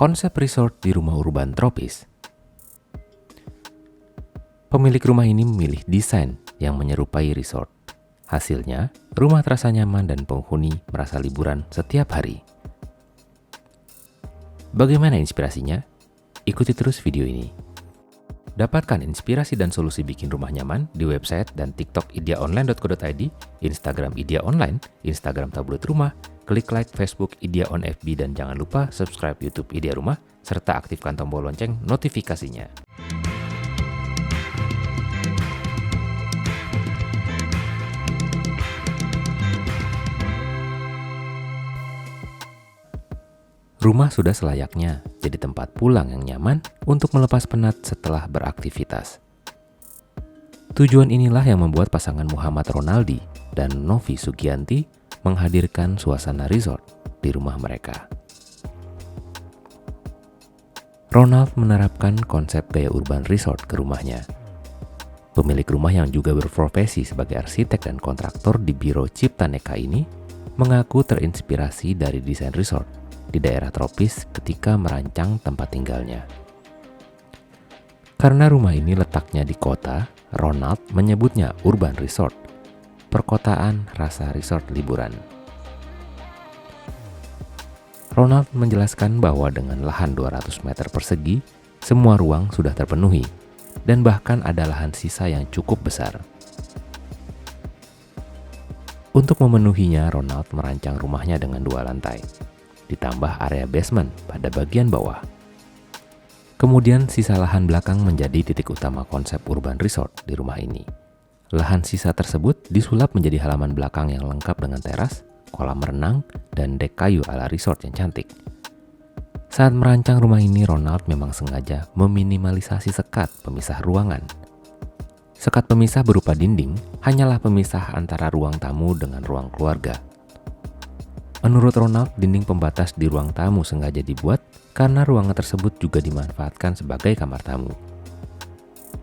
konsep resort di rumah urban tropis. Pemilik rumah ini memilih desain yang menyerupai resort. Hasilnya, rumah terasa nyaman dan penghuni merasa liburan setiap hari. Bagaimana inspirasinya? Ikuti terus video ini. Dapatkan inspirasi dan solusi bikin rumah nyaman di website dan TikTok ideaonline.co.id, Instagram Idea Online, Instagram Tablet Rumah, klik like Facebook Idea on FB, dan jangan lupa subscribe YouTube Idea Rumah, serta aktifkan tombol lonceng notifikasinya. Rumah sudah selayaknya jadi tempat pulang yang nyaman untuk melepas penat setelah beraktivitas. Tujuan inilah yang membuat pasangan Muhammad Ronaldi dan Novi Sugianti menghadirkan suasana resort di rumah mereka. Ronald menerapkan konsep gaya urban resort ke rumahnya. Pemilik rumah yang juga berprofesi sebagai arsitek dan kontraktor di Biro Cipta Neka ini mengaku terinspirasi dari desain resort di daerah tropis ketika merancang tempat tinggalnya. Karena rumah ini letaknya di kota, Ronald menyebutnya urban resort, perkotaan rasa resort liburan. Ronald menjelaskan bahwa dengan lahan 200 meter persegi, semua ruang sudah terpenuhi, dan bahkan ada lahan sisa yang cukup besar. Untuk memenuhinya, Ronald merancang rumahnya dengan 2 lantai, ditambah area basement pada bagian bawah. Kemudian sisa lahan belakang menjadi titik utama konsep urban resort di rumah ini. Lahan sisa tersebut disulap menjadi halaman belakang yang lengkap dengan teras, kolam renang, dan dek kayu ala resort yang cantik. Saat merancang rumah ini, Ronald memang sengaja meminimalisasi sekat pemisah ruangan. Sekat pemisah berupa dinding hanyalah pemisah antara ruang tamu dengan ruang keluarga. Menurut Ronald, dinding pembatas di ruang tamu sengaja dibuat karena ruangan tersebut juga dimanfaatkan sebagai kamar tamu.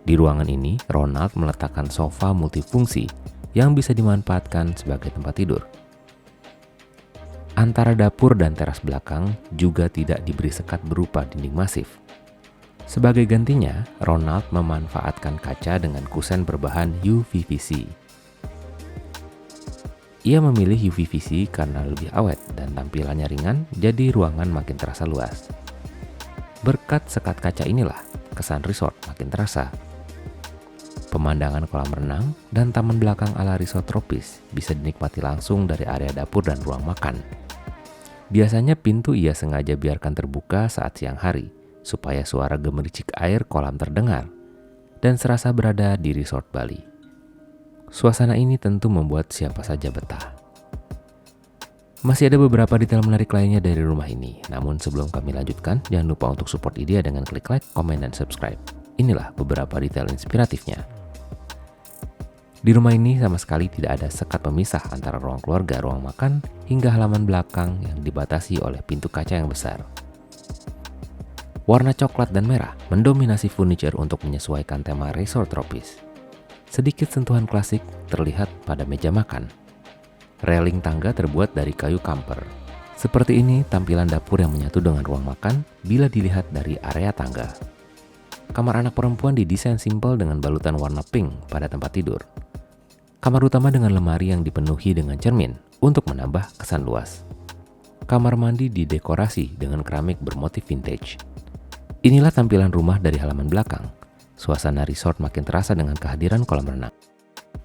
Di ruangan ini, Ronald meletakkan sofa multifungsi yang bisa dimanfaatkan sebagai tempat tidur. Antara dapur dan teras belakang juga tidak diberi sekat berupa dinding masif. Sebagai gantinya, Ronald memanfaatkan kaca dengan kusen berbahan UVVC. Ia memilih UVVC karena lebih awet dan tampilannya ringan, jadi ruangan makin terasa luas. Berkat sekat kaca inilah, kesan resort makin terasa. Pemandangan kolam renang dan taman belakang ala resort tropis bisa dinikmati langsung dari area dapur dan ruang makan. Biasanya pintu ia sengaja biarkan terbuka saat siang hari, supaya suara gemericik air kolam terdengar, dan serasa berada di resort Bali. Suasana ini tentu membuat siapa saja betah. Masih ada beberapa detail menarik lainnya dari rumah ini, namun sebelum kami lanjutkan, jangan lupa untuk support Idea dengan klik like, komen, dan subscribe. Inilah beberapa detail inspiratifnya. Di rumah ini sama sekali tidak ada sekat pemisah antara ruang keluarga, ruang makan, hingga halaman belakang yang dibatasi oleh pintu kaca yang besar. Warna coklat dan merah mendominasi furniture untuk menyesuaikan tema resort tropis. Sedikit sentuhan klasik terlihat pada meja makan. Railing tangga terbuat dari kayu kamper. Seperti ini tampilan dapur yang menyatu dengan ruang makan bila dilihat dari area tangga. Kamar anak perempuan didesain simpel dengan balutan warna pink pada tempat tidur. Kamar utama dengan lemari yang dipenuhi dengan cermin untuk menambah kesan luas. Kamar mandi didekorasi dengan keramik bermotif vintage. Inilah tampilan rumah dari halaman belakang. Suasana resort makin terasa dengan kehadiran kolam renang.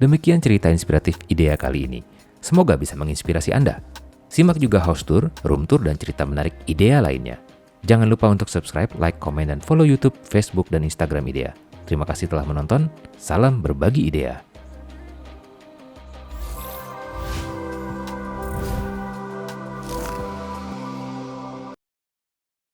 Demikian cerita inspiratif Idea kali ini. Semoga bisa menginspirasi Anda. Simak juga house tour, room tour, dan cerita menarik Idea lainnya. Jangan lupa untuk subscribe, like, komen, dan follow YouTube, Facebook, dan Instagram Idea. Terima kasih telah menonton. Salam berbagi idea.